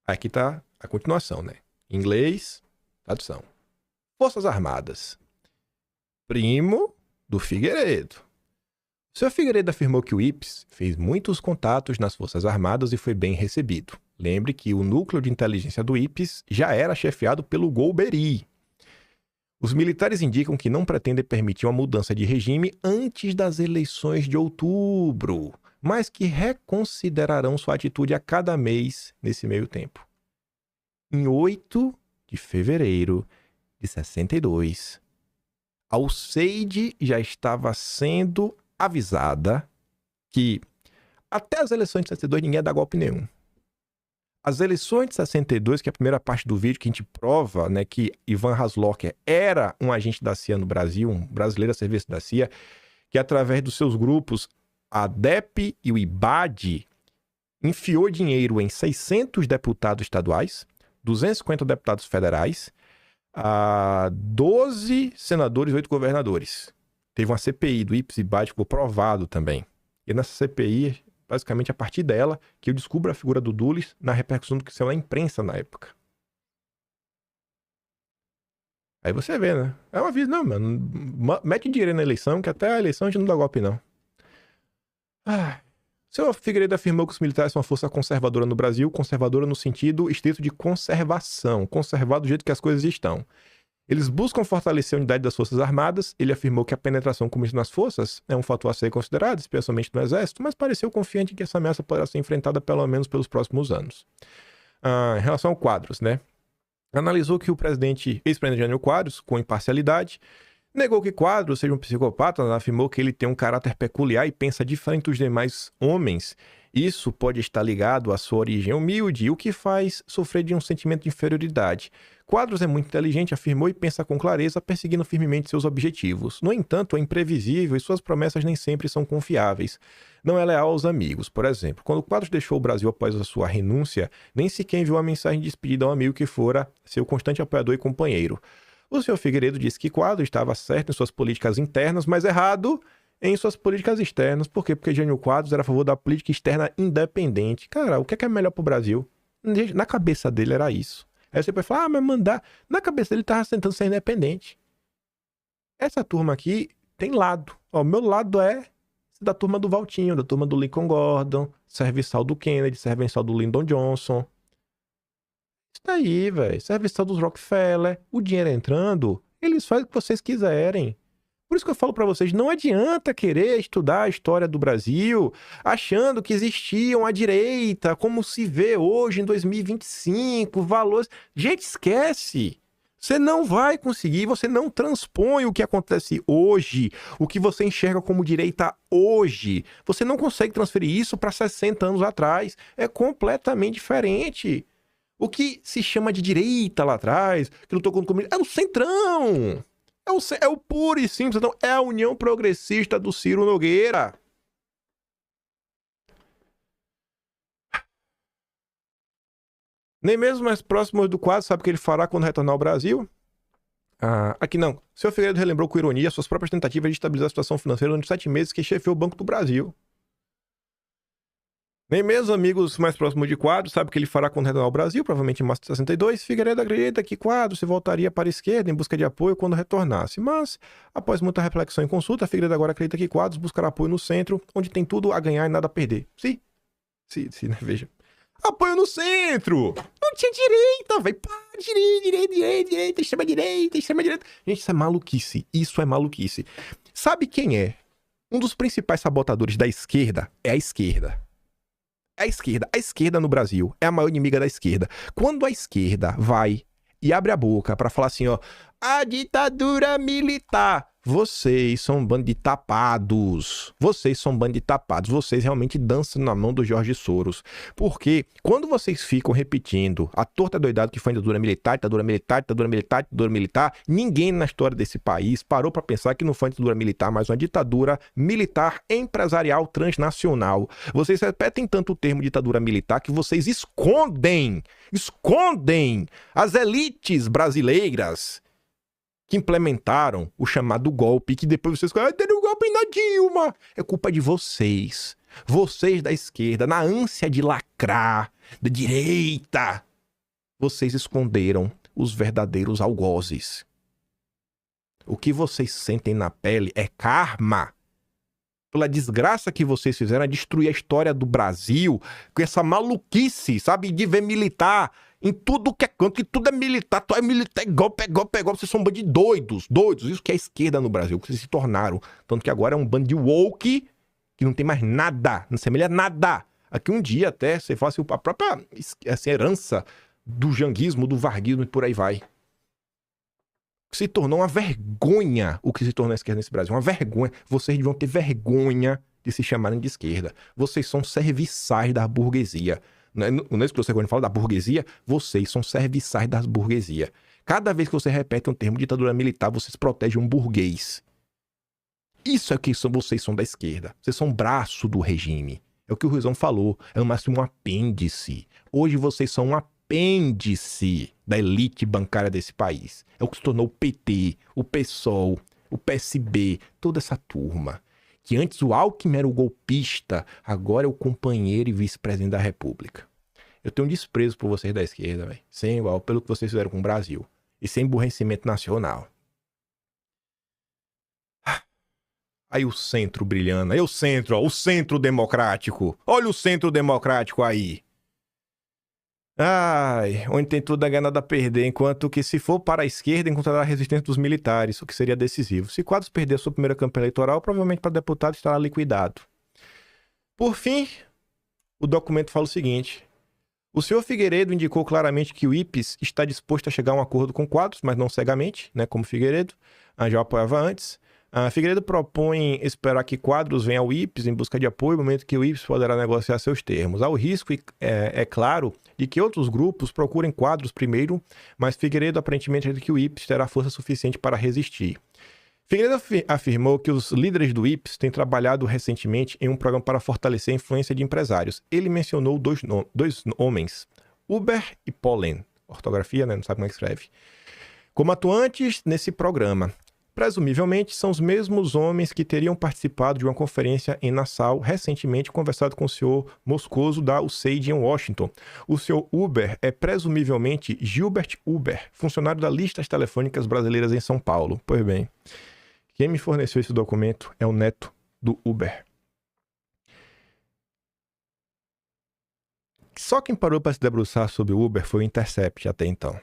Aqui tá a continuação, né? Inglês, tradução. Forças Armadas. Primo do Figueiredo. O Sr. Figueiredo afirmou que o IPES fez muitos contatos nas Forças Armadas e foi bem recebido. Lembre que o núcleo de inteligência do IPES já era chefiado pelo Golbery. Os militares indicam que não pretendem permitir uma mudança de regime antes das eleições de outubro, mas que reconsiderarão sua atitude a cada mês nesse meio tempo. Em 8 de fevereiro de 62, a USAID já estava sendo avisada que até as eleições de 62 ninguém ia dar golpe nenhum. As eleições de 62, que é a primeira parte do vídeo que a gente prova, né, que Ivan Haslocker era um agente da CIA no Brasil, um brasileiro a serviço da CIA, que através dos seus grupos, a DEP e o IBAD, enfiou dinheiro em 600 deputados estaduais, 250 deputados federais, 12 senadores e 8 governadores. Teve uma CPI do IPES e IBAD, ficou provado também. E nessa CPI, basicamente a partir dela, que eu descubro a figura do Dulles na repercussão do que saiu na imprensa na época. Aí você vê, né? É uma vida, não, mano. Mete dinheiro na eleição, que até a eleição a gente não dá golpe, não. O senhor Figueiredo afirmou que os militares são uma força conservadora no Brasil, conservadora no sentido estrito de conservação, conservar do jeito que as coisas estão. Eles buscam fortalecer a unidade das Forças Armadas. Ele afirmou que a penetração comunista nas forças é um fator a ser considerado, especialmente no Exército, mas pareceu confiante em que essa ameaça poderá ser enfrentada pelo menos pelos próximos anos. Em relação ao Quadros, né? Analisou que o ex-presidente Jânio Quadros, com imparcialidade, negou que Quadros seja um psicopata, afirmou que ele tem um caráter peculiar e pensa diferente dos demais homens. Isso pode estar ligado à sua origem humilde, o que faz sofrer de um sentimento de inferioridade. Quadros é muito inteligente, afirmou, e pensa com clareza, perseguindo firmemente seus objetivos. No entanto, é imprevisível e suas promessas nem sempre são confiáveis. Não é leal aos amigos. Por exemplo, quando Quadros deixou o Brasil após a sua renúncia, nem sequer enviou uma mensagem de despedida a um amigo que fora seu constante apoiador e companheiro. O Sr. Figueiredo disse que Quadros estava certo em suas políticas internas, mas errado em suas políticas externas. Por quê? Porque Jânio Quadros era a favor da política externa independente. Cara, o que é melhor pro Brasil? Na cabeça dele era isso. Aí você pode falar, mas mandar... Na cabeça dele ele tava tentando ser independente. Essa turma aqui tem lado. Ó, o meu lado é da turma do Valtinho, da turma do Lincoln Gordon, serviçal do Kennedy, serviçal do Lyndon Johnson. Isso daí, velho. Serviçal dos Rockefeller. O dinheiro entrando, eles fazem o que vocês quiserem. Por isso que eu falo pra vocês, não adianta querer estudar a história do Brasil achando que existia uma direita, como se vê hoje em 2025, valores... Gente, esquece! Você não vai conseguir, você não transpõe o que acontece hoje, o que você enxerga como direita hoje. Você não consegue transferir isso para 60 anos atrás. É completamente diferente. O que se chama de direita lá atrás, que lutou contra o comunismo, é o centrão! É o puro e simples, então é a União Progressista do Ciro Nogueira. Nem mesmo mais próximo do quadro sabe o que ele fará quando retornar ao Brasil? Aqui não. O senhor Figueiredo relembrou com ironia suas próprias tentativas de estabilizar a situação financeira durante 7 meses que chefiou o Banco do Brasil. Nem mesmo amigos mais próximos de Quadros sabem o que ele fará quando retornar ao Brasil, provavelmente em março de 62. Figueiredo acredita que Quadros se voltaria para a esquerda em busca de apoio quando retornasse. Mas, após muita reflexão e consulta, Figueiredo agora acredita que Quadros buscará apoio no centro, onde tem tudo a ganhar e nada a perder. Sim, né? Veja. Apoio no centro! Não tinha direita, vai pá, direita, extrema-direita. Gente, isso é maluquice. Isso é maluquice. Sabe quem é? Um dos principais sabotadores da esquerda é a esquerda. A esquerda no Brasil é a maior inimiga da esquerda. Quando a esquerda vai e abre a boca pra falar assim, ó, a ditadura militar, vocês são um bando de tapados. Vocês realmente dançam na mão do Jorge Soros. Porque quando vocês ficam repetindo a torta doidada que foi a ditadura militar, ninguém na história desse país parou pra pensar que não foi uma ditadura militar, mas uma ditadura militar empresarial transnacional. Vocês repetem tanto o termo ditadura militar que vocês escondem as elites brasileiras que implementaram o chamado golpe, que depois vocês falam, deram um golpe na Dilma. É culpa de vocês. Vocês da esquerda, na ânsia de lacrar, da direita, Vocês esconderam os verdadeiros algozes. O que vocês sentem na pele é karma. Pela desgraça que vocês fizeram é destruir a história do Brasil com essa maluquice, sabe? De ver militar em tudo que é canto, que tudo é militar, tudo é militar, golpe, é golpe, é golpe. Vocês são um bando de doidos. Isso que é a esquerda no Brasil, que vocês se tornaram. Tanto que agora é um bando de woke que não tem mais nada, não semelha nada. Aqui um dia até você fala assim, a própria herança do janguismo, do varguismo e por aí vai. Se tornou uma vergonha o que se tornou a esquerda nesse Brasil. Uma vergonha. Vocês deviam ter vergonha de se chamarem de esquerda. Vocês são serviçais da burguesia. Não é isso que você fala da burguesia? Vocês são serviçais da burguesia. Cada vez que você repete um termo ditadura militar, vocês protegem um burguês. Isso é o que vocês são da esquerda. Vocês são braço do regime. É o que o Ruizão falou. É no máximo um apêndice. Hoje vocês são um apêndice da elite bancária desse país. É o que se tornou o PT, o PSOL, o PSB, toda essa turma. Que antes o Alckmin era o golpista, agora é o companheiro e vice-presidente da República. Eu tenho um desprezo por vocês da esquerda, velho. Sem igual, pelo que vocês fizeram com o Brasil. E sem emburrecimento nacional. Aí o centro brilhando. Aí o centro, ó, o centro democrático. Olha o centro democrático aí. Ai, onde tem tudo a ganhar, nada a perder, enquanto que se for para a esquerda, encontrará a resistência dos militares, o que seria decisivo. Se Quadros perder a sua primeira campanha eleitoral, provavelmente para deputado estará liquidado. Por fim, o documento fala o seguinte. O senhor Figueiredo indicou claramente que o IPES está disposto a chegar a um acordo com Quadros, mas não cegamente, né, como Figueiredo, já apoiava antes. Figueiredo propõe esperar que Quadros venha ao IPES em busca de apoio, no momento que o IPES poderá negociar seus termos. Há o risco, é claro, de que outros grupos procurem Quadros primeiro, mas Figueiredo aparentemente acredita que o IPES terá força suficiente para resistir. Figueiredo afirmou que os líderes do IPES têm trabalhado recentemente em um programa para fortalecer a influência de empresários. Ele mencionou dois homens, Uber e Pollen, ortografia, né? Não sabe como é que escreve, como atuantes nesse programa. Presumivelmente, são os mesmos homens que teriam participado de uma conferência em Nassau, recentemente conversado com o senhor Moscoso da USAID em Washington. O senhor Uber é presumivelmente Gilbert Uber, funcionário da Listas Telefônicas Brasileiras em São Paulo. Pois bem, quem me forneceu esse documento é o neto do Uber. Só quem parou para se debruçar sobre o Uber foi o Intercept até então.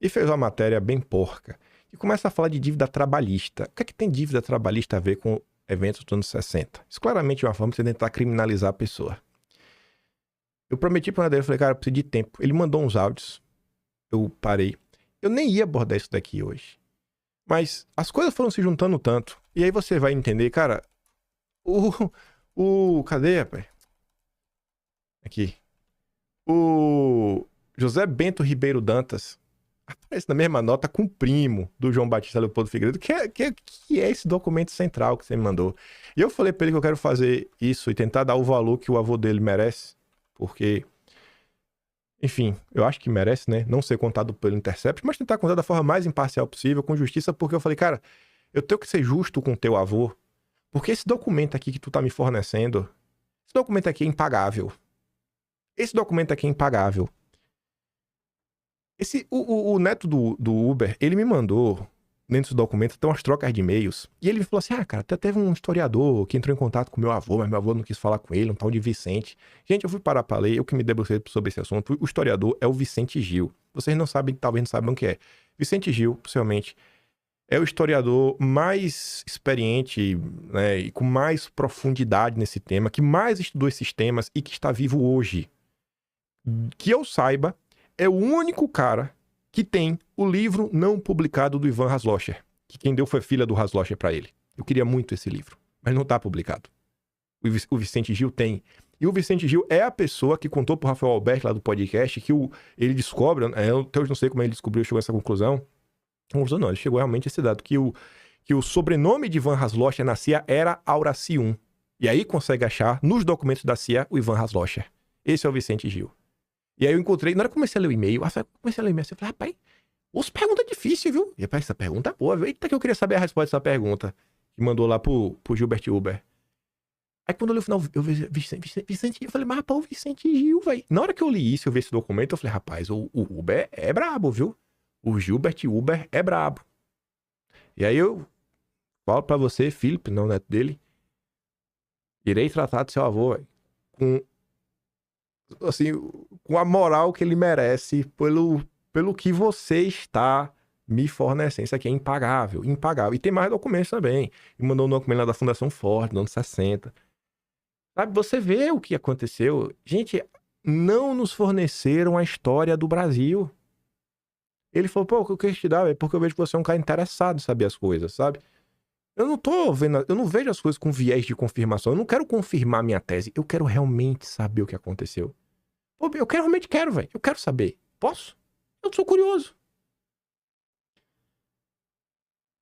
E fez uma matéria bem porca. E começa a falar de dívida trabalhista. O que é que tem dívida trabalhista a ver com eventos dos anos 60? Isso claramente é uma forma de você tentar criminalizar a pessoa. Eu prometi para o dele, eu falei, cara, eu preciso de tempo. Ele mandou uns áudios. Eu parei. Eu nem ia abordar isso daqui hoje. Mas as coisas foram se juntando tanto. E aí você vai entender, cara, cadê, rapaz? Aqui. O José Bento Ribeiro Dantas aparece na mesma nota com o primo do João Batista Leopoldo Figueiredo, que é esse documento central que você me mandou. E eu falei pra ele que eu quero fazer isso e tentar dar o valor que o avô dele merece, porque, enfim, eu acho que merece, né? Não ser contado pelo Intercept, mas tentar contar da forma mais imparcial possível, com justiça, porque eu falei, cara, eu tenho que ser justo com o teu avô, porque esse documento aqui que tu tá me fornecendo, esse documento aqui é impagável. Esse documento aqui é impagável. O neto do Uber, ele me mandou, dentro dos documentos, tem umas trocas de e-mails. E ele me falou assim, cara, até teve um historiador que entrou em contato com meu avô, mas meu avô não quis falar com ele, um tal de Vicente. Gente, eu fui parar pra ler, eu que me debrucei sobre esse assunto, o historiador é o Vicente Gil. Vocês não sabem, talvez não saibam o que é. Vicente Gil, possivelmente, é o historiador mais experiente, né, e com mais profundidade nesse tema, que mais estudou esses temas e que está vivo hoje. Que eu saiba, é o único cara que tem o livro não publicado do Ivan Haslocher. Que quem deu foi a filha do Haslocher pra ele. Eu queria muito esse livro, mas não tá publicado. O Vicente Gil tem. E o Vicente Gil é a pessoa que contou pro Rafael Alberti lá do podcast que ele descobre, eu até hoje não sei como ele descobriu, chegou a essa conclusão. Conclusão não, ele chegou realmente a esse dado, que o sobrenome de Ivan Haslocher na CIA era Auracium. E aí consegue achar nos documentos da CIA o Ivan Haslocher. Esse é o Vicente Gil. E aí eu encontrei, na hora que eu comecei a ler o e-mail, eu falei, rapaz, os perguntas difíceis, viu? E rapaz, essa pergunta é boa, eita que eu queria saber a resposta dessa pergunta. Que mandou lá pro Gilbert Uber. Aí quando eu li o final, eu vi Vicente, eu falei, mas rapaz, o Vicente Gil, velho. Na hora que eu li isso, eu vi esse documento, eu falei, rapaz, o Uber é brabo, viu? O Gilbert Uber é brabo. E aí eu falo pra você, Felipe, não neto dele, irei tratar do seu avô, véio, com, assim, com a moral que ele merece pelo que você está me fornecendo. Isso aqui é impagável, impagável. E tem mais documentos também. E mandou um documento lá da Fundação Ford, no ano 60. Sabe, você vê o que aconteceu. Gente, não nos forneceram a história do Brasil. Ele falou, pô, o que eu quero te dar é porque eu vejo que você é um cara interessado em saber as coisas, sabe? Eu não tô vendo, eu não vejo as coisas com viés de confirmação. Eu não quero confirmar minha tese. Eu quero realmente saber o que aconteceu. Pô, eu realmente quero, velho. Eu quero saber. Posso? Eu sou curioso.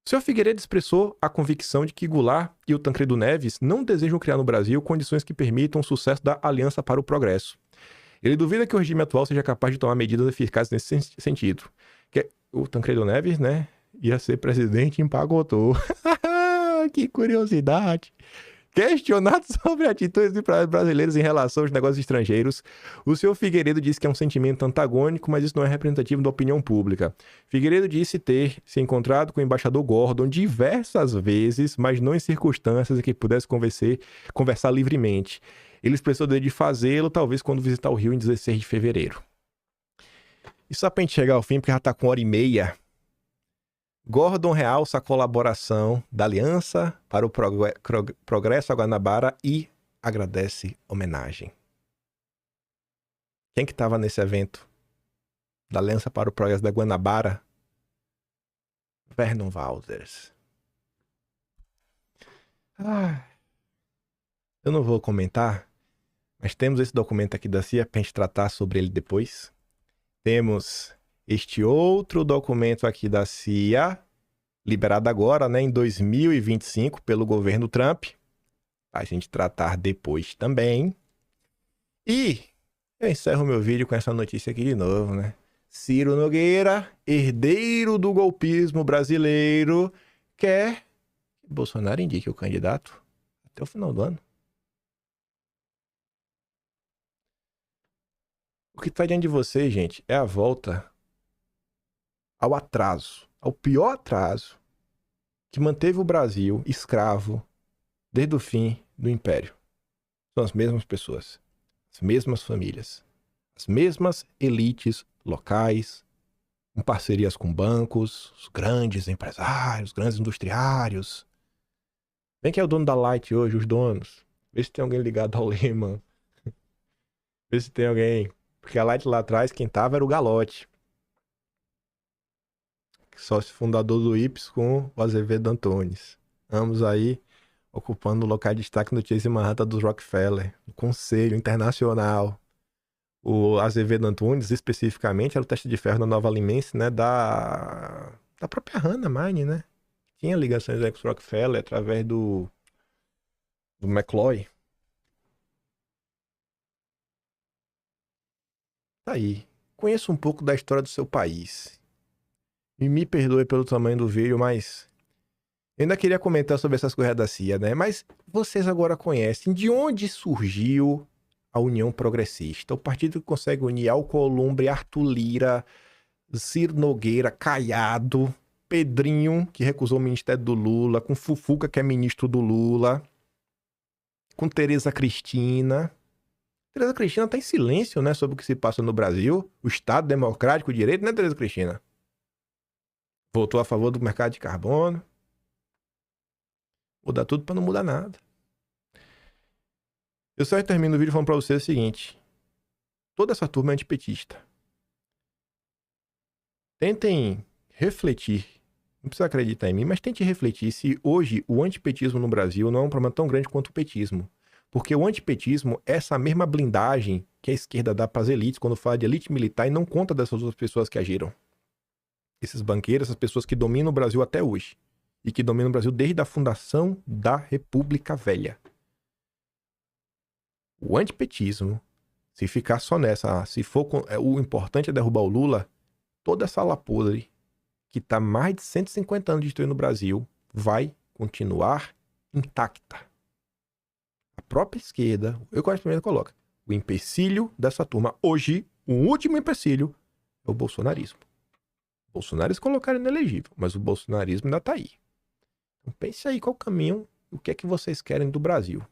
O senhor Figueiredo expressou a convicção de que Goulart e o Tancredo Neves não desejam criar no Brasil condições que permitam o sucesso da Aliança para o Progresso. Ele duvida que o regime atual seja capaz de tomar medidas eficazes nesse sentido. Que o Tancredo Neves, né, ia ser presidente e empacotou. Que curiosidade. Questionado sobre atitudes de brasileiros em relação aos negócios estrangeiros, o senhor Figueiredo disse que é um sentimento antagônico, mas isso não é representativo da opinião pública. Figueiredo disse ter se encontrado com o embaixador Gordon diversas vezes, mas não em circunstâncias em que pudesse conversar livremente. Ele expressou o desejo de fazê-lo, talvez quando visitar o Rio em 16 de fevereiro. E só pra gente chegar ao fim, porque já tá com 1h30... Gordon realça a colaboração da Aliança para o Progresso a Guanabara e agradece homenagem. Quem que estava nesse evento da Aliança para o Progresso da Guanabara? Vernon Walders. Eu não vou comentar, mas temos esse documento aqui da CIA para a gente tratar sobre ele depois. Temos este outro documento aqui da CIA, liberado agora, né, em 2025, pelo governo Trump, para a gente tratar depois também. E eu encerro meu vídeo com essa notícia aqui de novo, né? Ciro Nogueira, herdeiro do golpismo brasileiro, quer que Bolsonaro indique o candidato até o final do ano. O que está diante de vocês, gente, é a volta ao atraso, ao pior atraso que manteve o Brasil escravo desde o fim do Império. São as mesmas pessoas, as mesmas famílias, as mesmas elites locais, em parcerias com bancos, os grandes empresários, os grandes industriários. Vem que é o dono da Light hoje, os donos. Vê se tem alguém ligado ao Lehman. Vê se tem alguém. Porque a Light lá atrás, quem tava era o Galotti. Sócio fundador do IPS com o Azevedo Antunes. Ambos aí ocupando o local de destaque no Chase Manhattan dos Rockefeller, no Conselho Internacional. O Azevedo Antunes, especificamente, era o teste de ferro na Nova Alimense, né, da própria Hannah Mine, né? Tinha ligações com o Rockefeller através do McCloy. Tá aí. Conheça um pouco da história do seu país. E me perdoe pelo tamanho do vídeo, mas eu ainda queria comentar sobre essas coisas da CIA, né? Mas vocês agora conhecem de onde surgiu a União Progressista, o partido que consegue unir Alcolumbre, Arthur Lira, Ciro Nogueira, Caiado, Pedrinho, que recusou o ministério do Lula, com Fufuca, que é ministro do Lula, com Tereza Cristina. Tereza Cristina tá em silêncio, né, sobre o que se passa no Brasil, o Estado Democrático, o direito, né, Tereza Cristina? Votou a favor do mercado de carbono. Mudar tudo pra não mudar nada. Eu só termino o vídeo falando pra você o seguinte. Toda essa turma é antipetista. Tentem refletir. Não precisa acreditar em mim, mas tente refletir se hoje o antipetismo no Brasil não é um problema tão grande quanto o petismo. Porque o antipetismo é essa mesma blindagem que a esquerda dá para as elites quando fala de elite militar e não conta dessas outras pessoas que agiram. Esses banqueiros, essas pessoas que dominam o Brasil até hoje. E que dominam o Brasil desde a fundação da República Velha. O antipetismo, se ficar só nessa, se for o importante é derrubar o Lula, toda essa ala podre que está mais de 150 anos de história no Brasil vai continuar intacta. A própria esquerda, o Eucalipto Pimenta coloca, o empecilho dessa turma hoje, o último empecilho, é o bolsonarismo. O bolsonarismo colocaram inelegível, mas o bolsonarismo ainda tá aí. Então pense aí qual caminho, o que é que vocês querem do Brasil.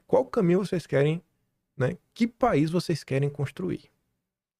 Qual caminho vocês querem, né? Que país vocês querem construir?